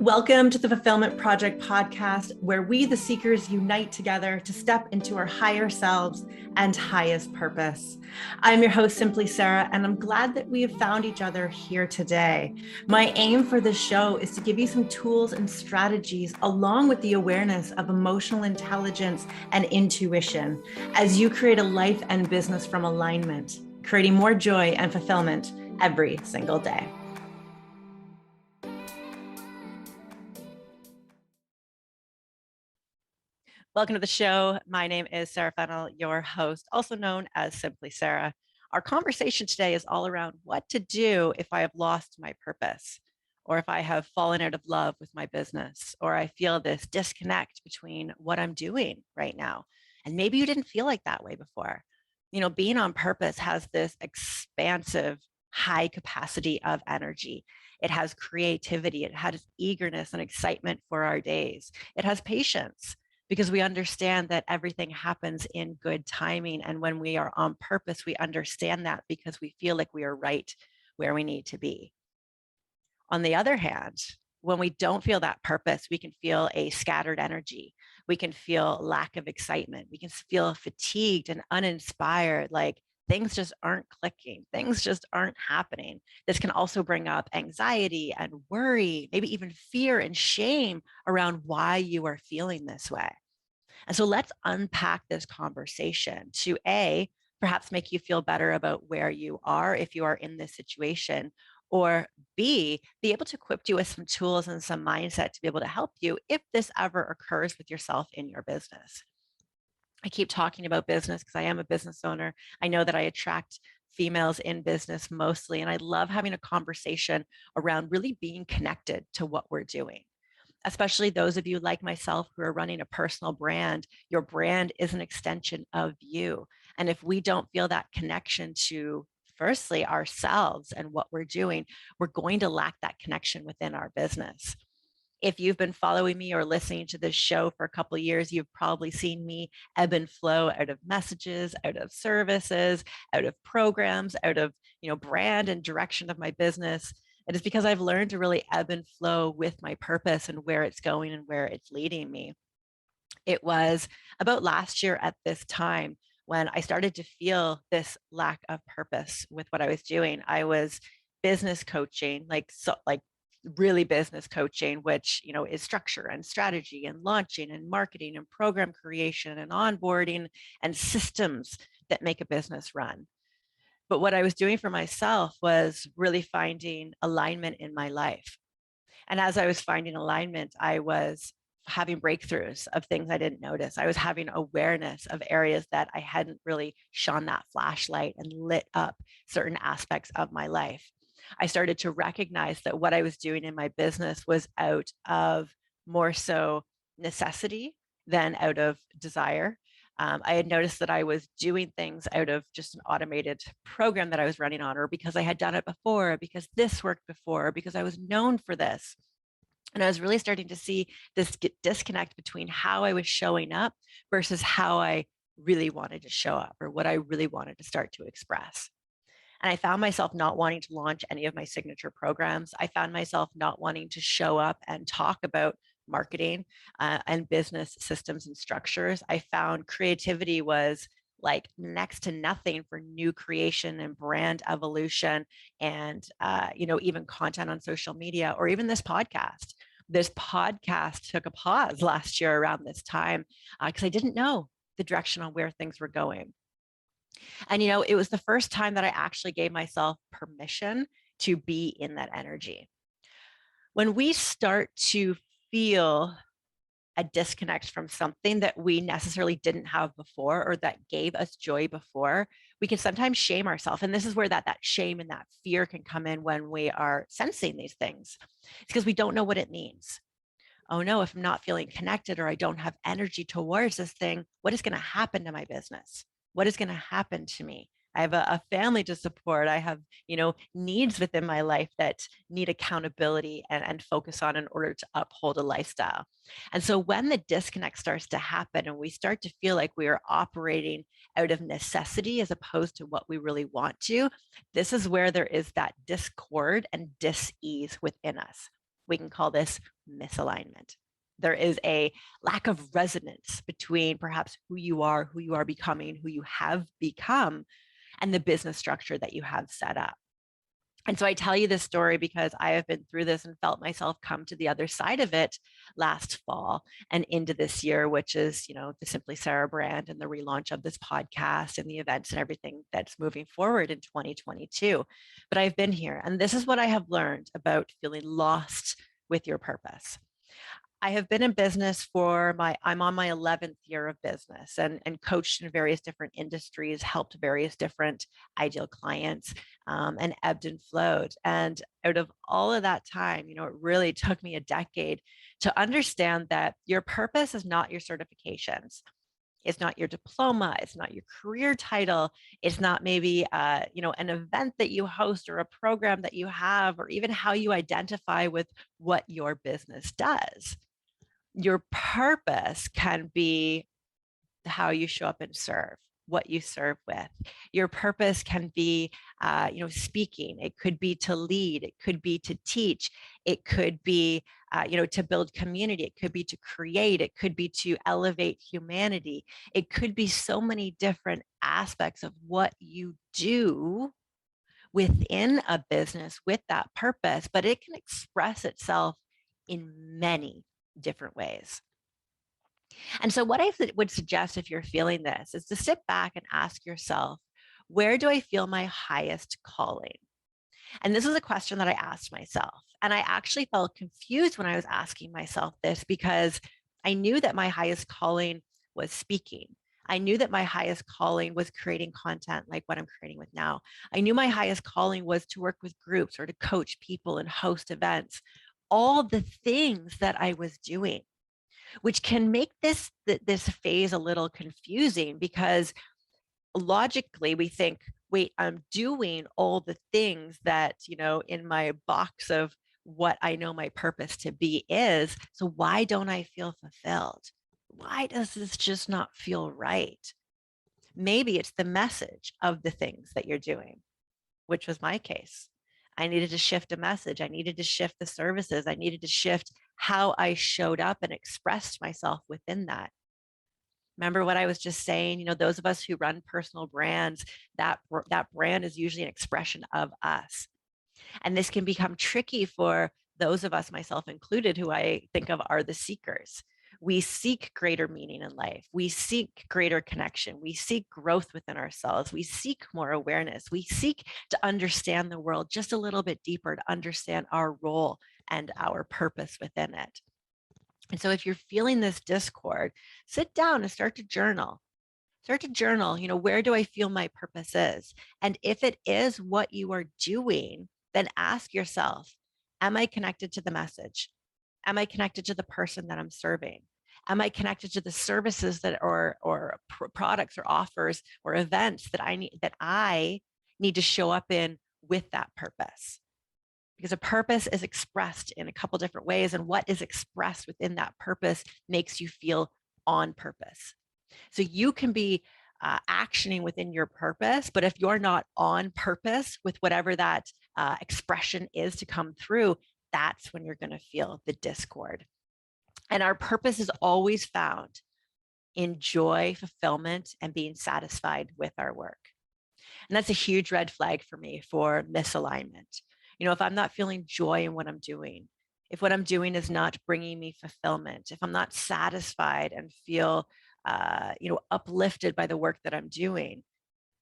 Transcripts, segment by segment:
Welcome to the Fulfillment Project podcast, where we, the seekers, unite together to step into our higher selves and highest purpose. I'm your host, Simply Sara, and I'm glad that we have found each other here today. My aim for this show is to give you some tools and strategies along with the awareness of emotional intelligence and intuition as you create a life and business from alignment, creating more joy and fulfillment every single day. Welcome to the show. My name is Sara Fennell, your host, also known as Simply Sara. Our conversation today is all around what to do if I have lost my purpose, or if I have fallen out of love with my business, or I feel this disconnect between what I'm doing right now. And maybe you didn't feel like that way before. You know, being on purpose has this expansive, high capacity of energy. It has creativity. It has eagerness and excitement for our days. It has patience, because we understand that everything happens in good timing. And when we are on purpose, we understand that because we feel like we are right where we need to be. On the other hand, when we don't feel that purpose, we can feel a scattered energy. We can feel lack of excitement. We can feel fatigued and uninspired, like things just aren't clicking. Things just aren't happening. This can also bring up anxiety and worry, maybe even fear and shame around why you are feeling this way. And so let's unpack this conversation to A, perhaps make you feel better about where you are if you are in this situation, or B, be able to equip you with some tools and some mindset to be able to help you if this ever occurs with yourself in your business. I keep talking about business because I am a business owner. I know that I attract females in business mostly, and I love having a conversation around really being connected to what we're doing. Especially those of you like myself who are running a personal brand, your brand is an extension of you. And if we don't feel that connection to, firstly, ourselves and what we're doing, we're going to lack that connection within our business. If you've been following me or listening to this show for a couple of years, you've probably seen me ebb and flow out of messages, out of services, out of programs, out of, brand and direction of my business. It is because I've learned to really ebb and flow with my purpose and where it's going and where it's leading me. It was about last year at this time when I started to feel this lack of purpose with what I was doing. I was business coaching, like really business coaching, which is structure and strategy and launching and marketing and program creation and onboarding and systems that make a business run. But what I was doing for myself was really finding alignment in my life. And as I was finding alignment, I was having breakthroughs of things I didn't notice. I was having awareness of areas that I hadn't really shone that flashlight and lit up certain aspects of my life. I started to recognize that what I was doing in my business was out of more so necessity than out of desire. I had noticed that I was doing things out of just an automated program that I was running on, or because I had done it before, because this worked before, because I was known for this. And I was really starting to see this disconnect between how I was showing up versus how I really wanted to show up, or what I really wanted to start to express. And I found myself not wanting to launch any of my signature programs. I found myself not wanting to show up and talk about marketing and business systems and structures. I found creativity was like next to nothing for new creation and brand evolution and, even content on social media, or even this podcast. This podcast took a pause last year around this time because I didn't know the direction on where things were going. And, it was the first time that I actually gave myself permission to be in that energy. When we start to feel a disconnect from something that we necessarily didn't have before, or that gave us joy before, we can sometimes shame ourselves. And this is where that shame and that fear can come in when we are sensing these things. It's because we don't know what it means. Oh no, if I'm not feeling connected, or I don't have energy towards this thing, what is going to happen to my business? What is going to happen to me? I have a family to support. I have, needs within my life that need accountability and focus on in order to uphold a lifestyle. And so when the disconnect starts to happen and we start to feel like we are operating out of necessity as opposed to what we really want to, this is where there is that discord and dis-ease within us. We can call this misalignment. There is a lack of resonance between perhaps who you are becoming, who you have become, and the business structure that you have set up. And so I tell you this story because I have been through this and felt myself come to the other side of it last fall and into this year, which is, the Simply Sara brand and the relaunch of this podcast and the events and everything that's moving forward in 2022. But I've been here, and this is what I have learned about feeling lost with your purpose. I have been in business I'm on my 11th year of business and coached in various different industries, helped various different ideal clients, and ebbed and flowed. And out of all of that time, it really took me a decade to understand that your purpose is not your certifications. It's not your diploma. It's not your career title. It's not maybe, an event that you host or a program that you have, or even how you identify with what your business does. Your purpose can be how you show up and serve, what you serve with. Your purpose can be, speaking. It could be to lead. It could be to teach. It could be, to build community. It could be to create. It could be to elevate humanity. It could be so many different aspects of what you do within a business with that purpose, but it can express itself in many different ways. And so, what I would suggest if you're feeling this is to sit back and ask yourself, where do I feel my highest calling? And this is a question that I asked myself. And I actually felt confused when I was asking myself this because I knew that my highest calling was speaking. I knew that my highest calling was creating content like what I'm creating with now. I knew my highest calling was to work with groups or to coach people and host events, all the things that I was doing, which can make this phase a little confusing because logically we think, wait, I'm doing all the things that, in my box of what I know my purpose to be is. So why don't I feel fulfilled? Why does this just not feel right? Maybe it's the message of the things that you're doing, which was my case. I needed to shift a message. I needed to shift the services. I needed to shift how I showed up and expressed myself within that. Remember what I was just saying, those of us who run personal brands, that brand is usually an expression of us. And this can become tricky for those of us, myself included, who I think of are the seekers. We seek greater meaning in life. We seek greater connection. We seek growth within ourselves. We seek more awareness. We seek to understand the world just a little bit deeper, to understand our role and our purpose within it. And so if you're feeling this discord, sit down and start to journal. Start to journal, where do I feel my purpose is? And if it is what you are doing, then ask yourself, am I connected to the message? Am I connected to the person that I'm serving? Am I connected to the services that or products or offers or events that I need to show up in with that purpose? Because a purpose is expressed in a couple different ways, and what is expressed within that purpose makes you feel on purpose. So you can be actioning within your purpose, but if you're not on purpose with whatever that expression is to come through, that's when you're going to feel the discord. And our purpose is always found in joy, fulfillment, and being satisfied with our work. And that's a huge red flag for me for misalignment. If I'm not feeling joy in what I'm doing, if what I'm doing is not bringing me fulfillment, if I'm not satisfied and feel, uplifted by the work that I'm doing,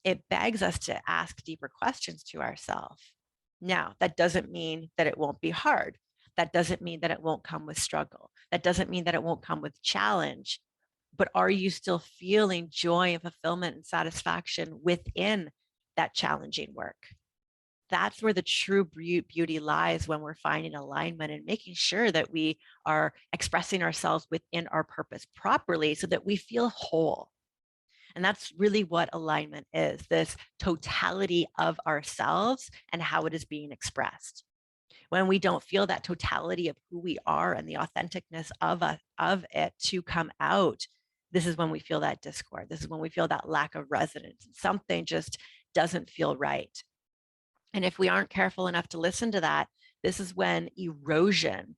it begs us to ask deeper questions to ourselves. Now, that doesn't mean that it won't be hard. That doesn't mean that it won't come with struggle. That doesn't mean that it won't come with challenge. But are you still feeling joy and fulfillment and satisfaction within that challenging work? That's where the true beauty lies when we're finding alignment and making sure that we are expressing ourselves within our purpose properly so that we feel whole. And that's really what alignment is, this totality of ourselves and how it is being expressed. When we don't feel that totality of who we are and the authenticness of it to come out, this is when we feel that discord. This is when we feel that lack of resonance. Something just doesn't feel right. And if we aren't careful enough to listen to that, this is when erosion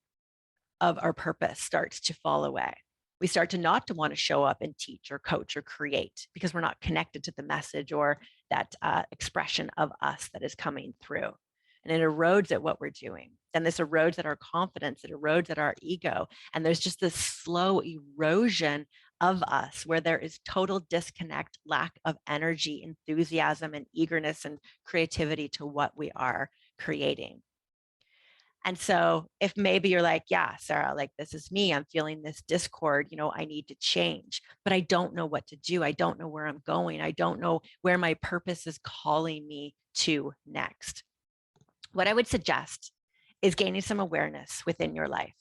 of our purpose starts to fall away. We start to not to want to show up and teach or coach or create because we're not connected to the message or that expression of us that is coming through. And it erodes at what we're doing. Then this erodes at our confidence, it erodes at our ego. And there's just this slow erosion of us where there is total disconnect, lack of energy, enthusiasm, and eagerness and creativity to what we are creating. And so if maybe you're like, yeah, Sara, like this is me, I'm feeling this discord, I need to change, but I don't know what to do. I don't know where I'm going. I don't know where my purpose is calling me to next. What I would suggest is gaining some awareness within your life.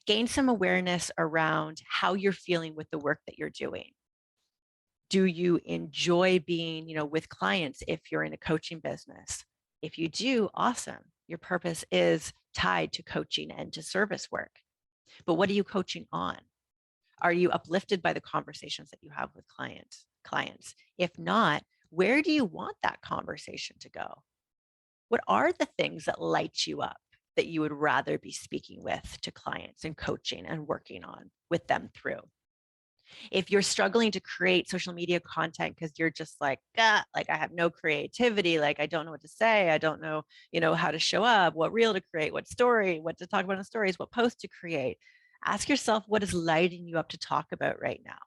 Gain some awareness around how you're feeling with the work that you're doing. Do you enjoy being, with clients if you're in a coaching business? If you do, awesome. Your purpose is tied to coaching and to service work. But what are you coaching on? Are you uplifted by the conversations that you have with clients? If not, where do you want that conversation to go? What are the things that light you up that you would rather be speaking with to clients and coaching and working on with them through? If you're struggling to create social media content because you're just like, like I have no creativity, like I don't know what to say, I don't know, how to show up, what reel to create, what story, what to talk about in stories, what post to create. Ask yourself what is lighting you up to talk about right now.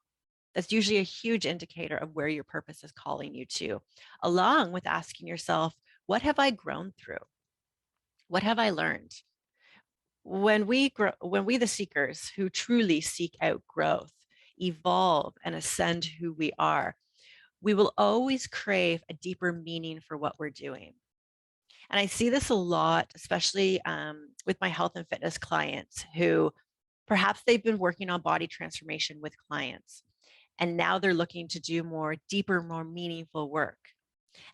That's usually a huge indicator of where your purpose is calling you to, along with asking yourself, what have I grown through? What have I learned? When we grow, when we, the seekers who truly seek out growth, evolve and ascend who we are, we will always crave a deeper meaning for what we're doing. And I see this a lot, especially with my health and fitness clients who perhaps they've been working on body transformation with clients. And now they're looking to do more deeper, more meaningful work.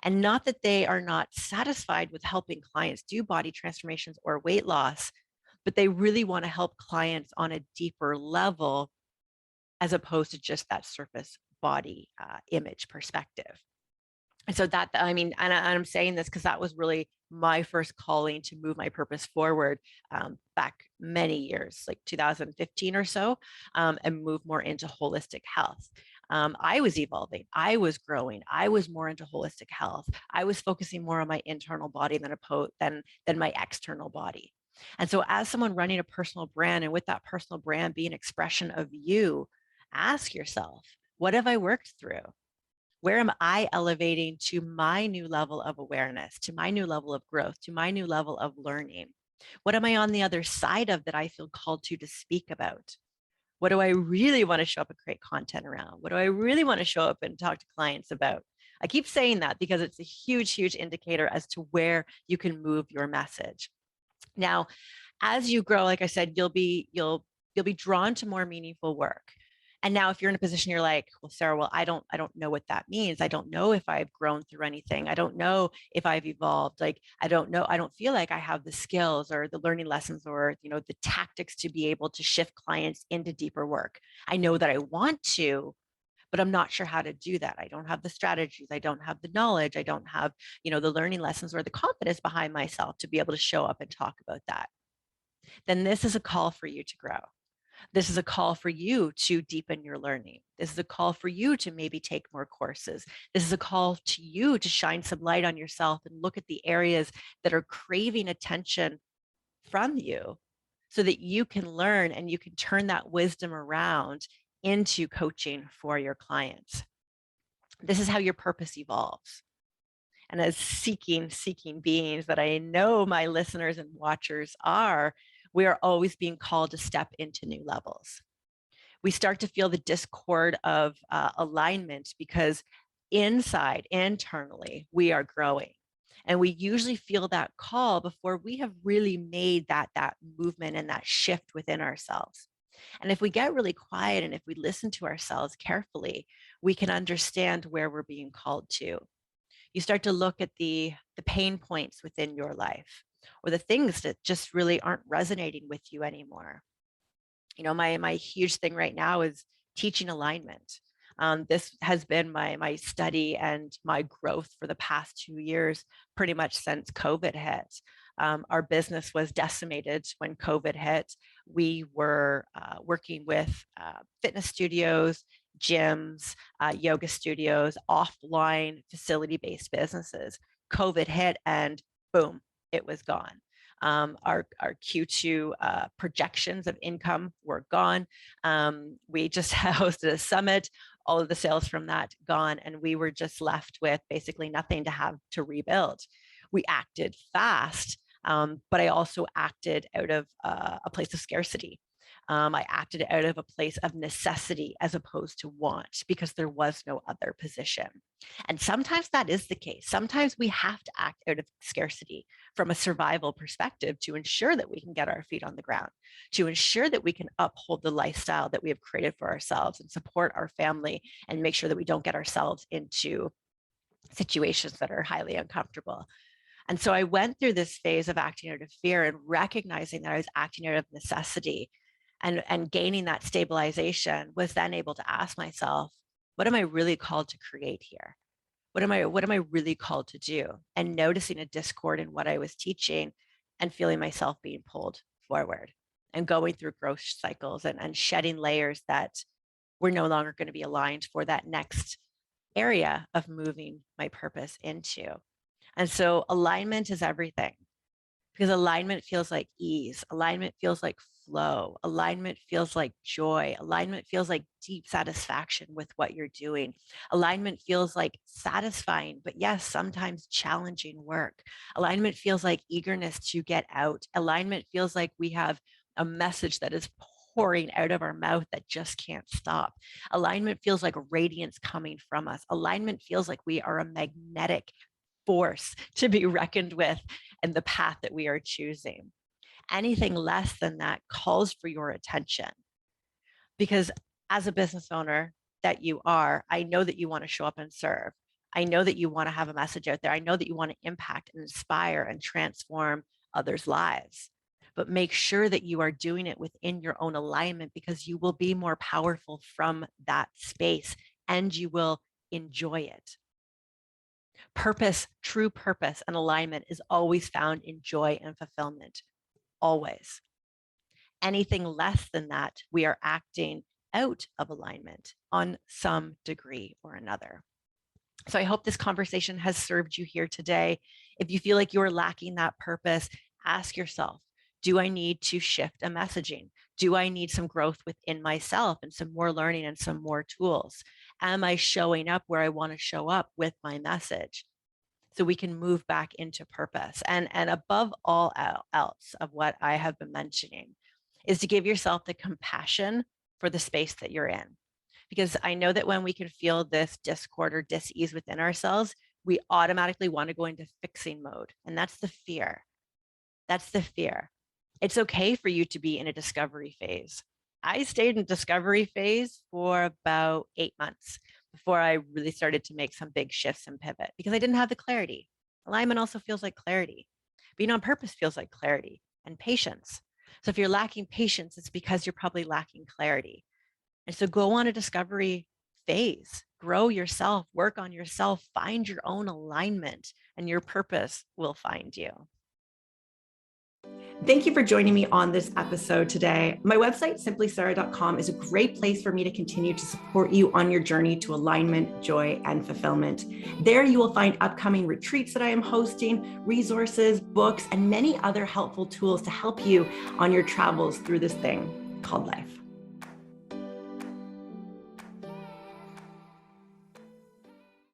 And not that they are not satisfied with helping clients do body transformations or weight loss, but they really want to help clients on a deeper level as opposed to just that surface body image perspective. And so that, I mean, and I'm saying this because that was really my first calling to move my purpose forward back many years, like 2015 or so, and move more into holistic health. I was evolving, I was growing, I was more into holistic health. I was focusing more on my internal body than my external body. And so as someone running a personal brand, and with that personal brand being an expression of you, ask yourself, what have I worked through? Where am I elevating to my new level of awareness, to my new level of growth, to my new level of learning? What am I on the other side of that I feel called to speak about? What do I really want to show up and create content around? What do I really want to show up and talk to clients about? I keep saying that because it's a huge, huge indicator as to where you can move your message. Now, as you grow, like I said, you'll be drawn to more meaningful work. And now if you're in a position you're like, well, Sara, well, I don't know what that means. I don't know if I've grown through anything. I don't know if I've evolved. Like, I don't know. I don't feel like I have the skills or the learning lessons or, the tactics to be able to shift clients into deeper work. I know that I want to, but I'm not sure how to do that. I don't have the strategies. I don't have the knowledge. I don't have, the learning lessons or the confidence behind myself to be able to show up and talk about that. Then this is a call for you to grow. This is a call for you to deepen your learning. This is a call for you to maybe take more courses. This is a call to you to shine some light on yourself and look at the areas that are craving attention from you so that you can learn and you can turn that wisdom around into coaching for your clients. This is how your purpose evolves. And as seeking beings that I know my listeners and watchers are, we are always being called to step into new levels. We start to feel the discord of alignment because internally, we are growing. And we usually feel that call before we have really made that movement and that shift within ourselves. And if we get really quiet and if we listen to ourselves carefully, we can understand where we're being called to. You start to look at the pain points within your life or the things that just really aren't resonating with you anymore. My huge thing right now is teaching alignment. This has been my study and my growth for the past 2 years, pretty much since COVID hit. Our business was decimated when COVID hit. We were working with fitness studios, gyms, yoga studios, offline facility-based businesses. COVID hit and boom, it was gone. Our Q2 projections of income were gone. We just hosted a summit, all of the sales from that gone, and we were just left with basically nothing to have to rebuild. We acted fast, but I also acted out of a place of scarcity. I acted out of a place of necessity as opposed to want, because there was no other position. And sometimes that is the case. Sometimes we have to act out of scarcity from a survival perspective to ensure that we can get our feet on the ground, to ensure that we can uphold the lifestyle that we have created for ourselves and support our family and make sure that we don't get ourselves into situations that are highly uncomfortable. And so I went through this phase of acting out of fear and recognizing that I was acting out of necessity, and gaining that stabilization, was then able to ask myself, what am I really called to create here? What am I really called to do? And noticing a discord in what I was teaching and feeling myself being pulled forward and going through growth cycles and shedding layers that were no longer going to be aligned for that next area of moving my purpose into. And so alignment is everything, because alignment feels like ease. Alignment feels like flow. Alignment feels like joy. Alignment feels like deep satisfaction with what you're doing. Alignment feels like satisfying, but yes, sometimes challenging work. Alignment feels like eagerness to get out. Alignment feels like we have a message that is pouring out of our mouth that just can't stop. Alignment feels like radiance coming from us. Alignment feels like we are a magnetic force to be reckoned with in the path that we are choosing. Anything less than that calls for your attention, because as a business owner that you are, I know that you want to show up and serve. I know that you want to have a message out there. I know that you want to impact and inspire and transform others' lives. But make sure that you are doing it within your own alignment, because you will be more powerful from that space and you will enjoy it. Purpose, true purpose and alignment is always found in joy and fulfillment, always. Anything less than that, we are acting out of alignment on some degree or another. So I hope this conversation has served you here today. If you feel like you're lacking that purpose, ask yourself, do I need to shift a messaging? Do I need some growth within myself and some more learning and some more tools? Am I showing up where I want to show up with my message? So we can move back into purpose. And above all else of what I have been mentioning is to give yourself the compassion for the space that you're in. Because I know that when we can feel this discord or dis-ease within ourselves, we automatically want to go into fixing mode. And that's the fear. That's the fear. It's okay for you to be in a discovery phase. I stayed in discovery phase for about 8 months before I really started to make some big shifts and pivot, because I didn't have the clarity. Alignment also feels like clarity. Being on purpose feels like clarity and patience. So if you're lacking patience, it's because you're probably lacking clarity. And so go on a discovery phase, grow yourself, work on yourself, find your own alignment, and your purpose will find you. Thank you for joining me on this episode today. My website, simplisara.com, is a great place for me to continue to support you on your journey to alignment, joy, and fulfillment. There you will find upcoming retreats that I am hosting, resources, books, and many other helpful tools to help you on your travels through this thing called life.